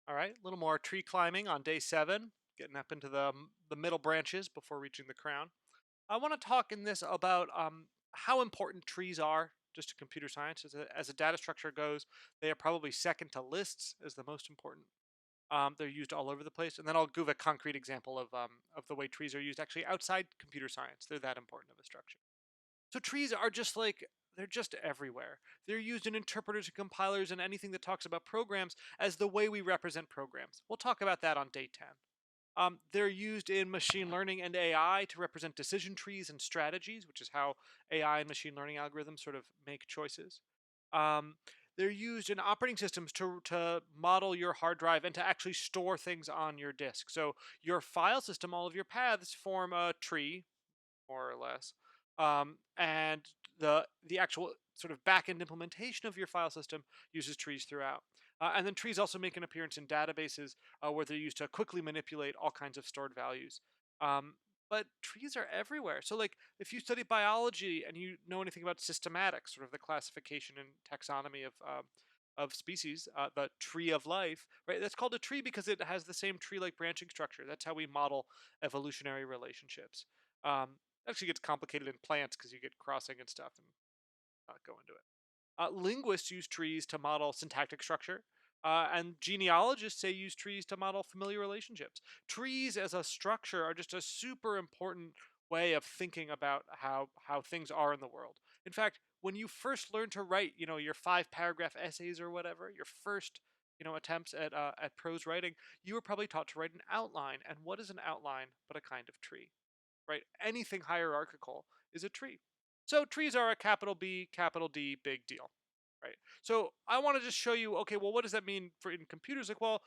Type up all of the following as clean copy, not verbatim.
All right, a little more tree climbing on day 7, getting up into the middle branches before reaching the crown. I want to talk in this about how important trees are just to computer science. As a data structure goes, they are probably second to lists as the most important. They're used all over the place, and then I'll give a concrete example of the way trees are used actually outside computer science. They're that important of a structure. So trees are just like they're just everywhere. They're used in interpreters and compilers and anything that talks about programs as the way we represent programs. We'll talk about that on day 10. They're used in machine learning and AI to represent decision trees and strategies, which is how AI and machine learning algorithms sort of make choices. Um, they're used in operating systems to model your hard drive and to actually store things on your disk. So your file system, all of your paths form a tree, more or less. And the actual sort of backend implementation of your file system uses trees throughout. And then trees also make an appearance in databases where they're used to quickly manipulate all kinds of stored values. Um, but trees are everywhere. So, like, if you study biology and you know anything about systematics, sort of the classification and taxonomy of species, the tree of life, right? That's called a tree because it has the same tree-like branching structure. That's how we model evolutionary relationships. Actually gets complicated in plants because you get crossing and stuff, and not go into it. Linguists use trees to model syntactic structure, and genealogists say use trees to model familiar relationships. Trees as a structure are just a super important way of thinking about how things are in the world. In fact, when you first learn to write, your 5 paragraph essays or whatever, your first attempts at prose writing, you were probably taught to write an outline. And what is an outline but a kind of tree? Right? Anything hierarchical is a tree. So trees are a capital B, capital D, big deal. Right? So I want to just show you, okay, well, what does that mean for in computers? Like, well,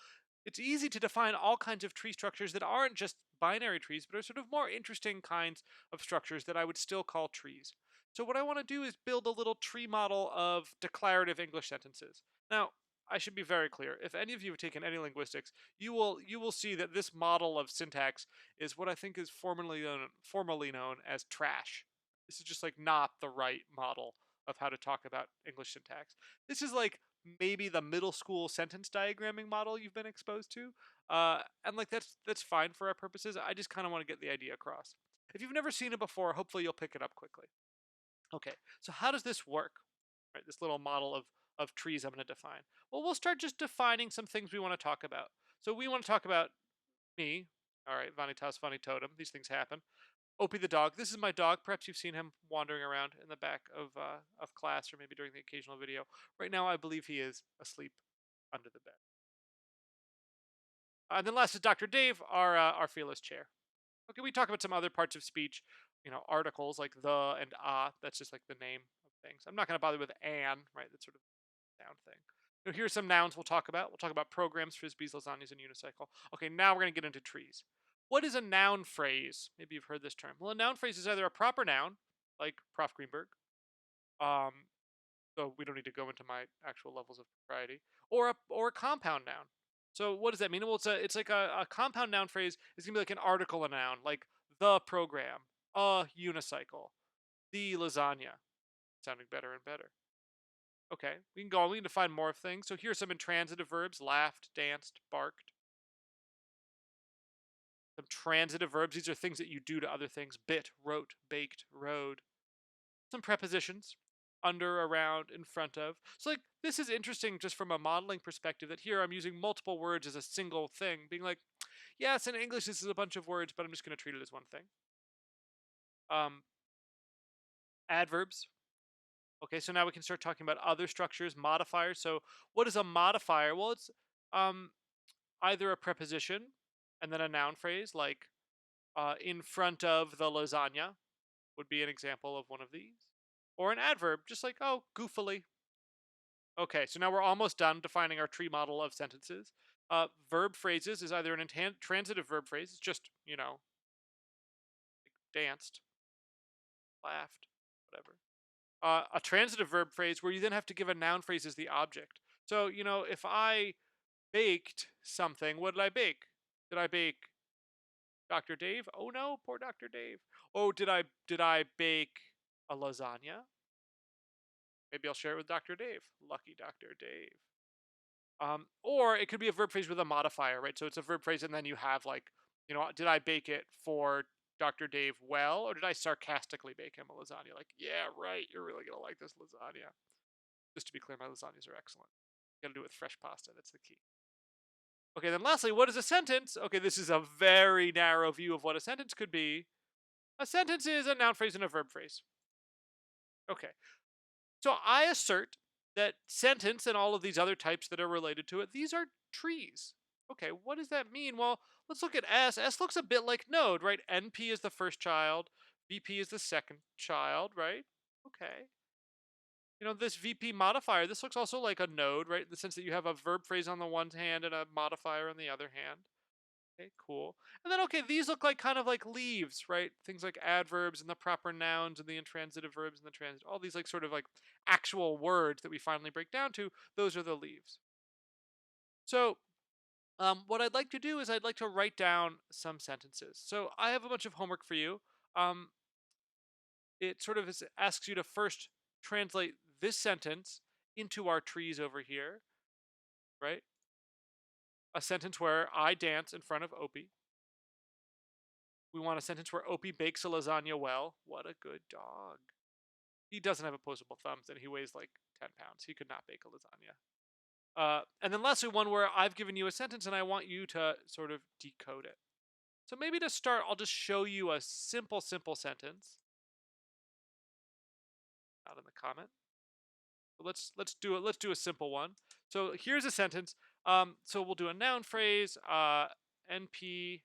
it's easy to define all kinds of tree structures that aren't just binary trees, but are sort of more interesting kinds of structures that I would still call trees. So what I want to do is build a little tree model of declarative English sentences. Now, I should be very clear. If any of you have taken any linguistics, you will see that this model of syntax is what I think is formally known as trash. This is just like not the right model of how to talk about English syntax. This is like maybe the middle school sentence diagramming model you've been exposed to, and like that's fine for our purposes. I just kind of want to get the idea across. If you've never seen it before, hopefully you'll pick it up quickly. Okay, so how does this work? Right, this little model of trees I'm going to define. Well, we'll start just defining some things we want to talk about. So we want to talk about me. All right, Vanitas Vanitotum. These things happen. Opie the dog. This is my dog. Perhaps you've seen him wandering around in the back of class, or maybe during the occasional video. Right now, I believe he is asleep under the bed. And then last is Dr. Dave, our fearless chair. Okay, we talk about some other parts of speech, articles like the and ah. That's just like the name of things. I'm not going to bother with an, right? That's sort of a noun thing. Here's some nouns we'll talk about. We'll talk about programs, frisbees, lasagnas, and unicycle. Okay, now we're going to get into trees. What is a noun phrase? Maybe you've heard this term. Well, a noun phrase is either a proper noun, like Prof. Greenberg, um, so we don't need to go into my actual levels of propriety, or a compound noun. So what does that mean? Well, it's like a compound noun phrase is gonna be like an article a noun, like the program, a unicycle, the lasagna. Sounding better and better. Okay, we can go on. We can define more of things. So here's some intransitive verbs: laughed, danced, barked. Some transitive verbs. These are things that you do to other things: bit, wrote, baked, rode. Some prepositions: under, around, in front of. So like this is interesting just from a modeling perspective, that here I'm using multiple words as a single thing, being like, yes, in English this is a bunch of words, but I'm just going to treat it as one thing. Um, Adverbs. Okay, so now we can start talking about other structures, modifiers. So what is a modifier? Well, it's um, either a preposition and then a noun phrase, like in front of the lasagna would be an example of one of these, or an adverb, just like, oh, goofily. Okay, so now we're almost done defining our tree model of sentences. Verb phrases is either an transitive verb phrase, it's just, danced, laughed, whatever. A transitive verb phrase where you then have to give a noun phrase as the object. So, if I baked something, what did I bake? Did I bake Dr. Dave? Oh no, poor Dr. Dave. Oh, did I bake a lasagna? Maybe I'll share it with Dr. Dave. Lucky Dr. Dave. Or it could be a verb phrase with a modifier, right? So it's a verb phrase, and then you have like, did I bake it for Dr. Dave well, or did I sarcastically bake him a lasagna? Like, yeah, right, you're really gonna like this lasagna. Just to be clear, my lasagnas are excellent. You gotta do it with fresh pasta. That's the key. Okay, then lastly, what is a sentence? Okay, this is a very narrow view of what a sentence could be. A sentence is a noun phrase and a verb phrase. Okay, so I assert that sentence and all of these other types that are related to it, these are trees. Okay, what does that mean? Well, let's look at S. S looks a bit like node, right? NP is the first child, VP is the second child, right? Okay. This VP modifier, this looks also like a node, right? In the sense that you have a verb phrase on the one hand and a modifier on the other hand. Okay, cool. And then, okay, these look like kind of like leaves, right? Things like adverbs and the proper nouns and the intransitive verbs and the transitive, all these like sort of like actual words that we finally break down to, those are the leaves. So, what I'd like to do is I'd like to write down some sentences. So I have a bunch of homework for you. Um, it sort of asks you to first translate this sentence into our trees over here, right? A sentence where I dance in front of Opie. We want a sentence where Opie bakes a lasagna well. What a good dog. He doesn't have opposable thumbs and he weighs like 10 pounds. He could not bake a lasagna. And then lastly, one where I've given you a sentence and I want you to sort of decode it. So maybe to start, I'll just show you a simple sentence out in the comment. So let's do a simple one. So here's a sentence. So we'll do a noun phrase, NP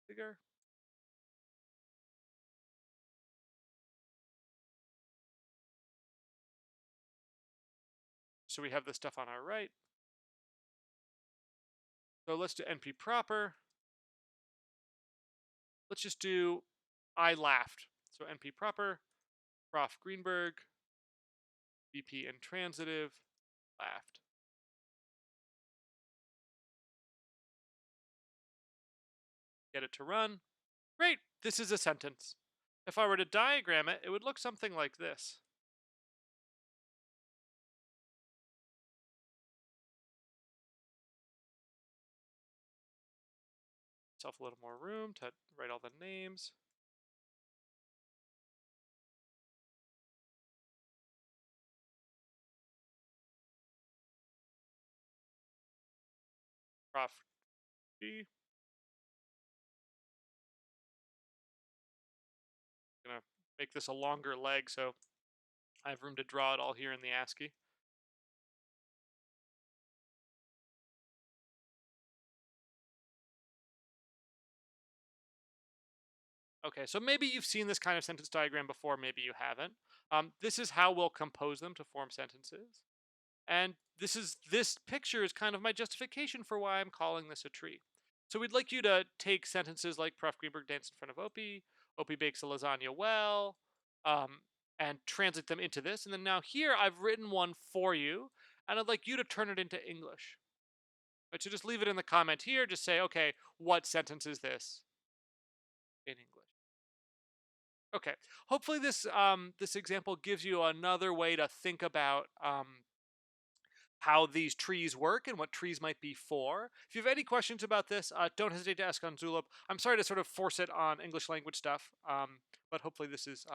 figure. So we have the stuff on our right. So let's do NP proper. Let's just do I laughed. So NP proper, Prof Greenberg, VP intransitive, laughed. Get it to run. Great, this is a sentence. If I were to diagram it, it would look something like this. Myself a little more room to write all the names. Prof G. Gonna make this a longer leg so I have room to draw it all here in the ASCII. Okay, so maybe you've seen this kind of sentence diagram before, maybe you haven't. This is how we'll compose them to form sentences. And this picture is kind of my justification for why I'm calling this a tree. So we'd like you to take sentences like Prof. Greenberg danced in front of Opie, Opie bakes a lasagna well, and translate them into this. And then now here I've written one for you, and I'd like you to turn it into English. Right, so just leave it in the comment here. Just say, okay, what sentence is this in English? Okay. Hopefully this example gives you another way to think about how these trees work and what trees might be for. If you have any questions about this, don't hesitate to ask on Zulip. I'm sorry to sort of force it on English language stuff, but hopefully this is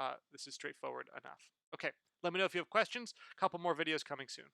straightforward enough. Okay, let me know if you have questions. A couple more videos coming soon.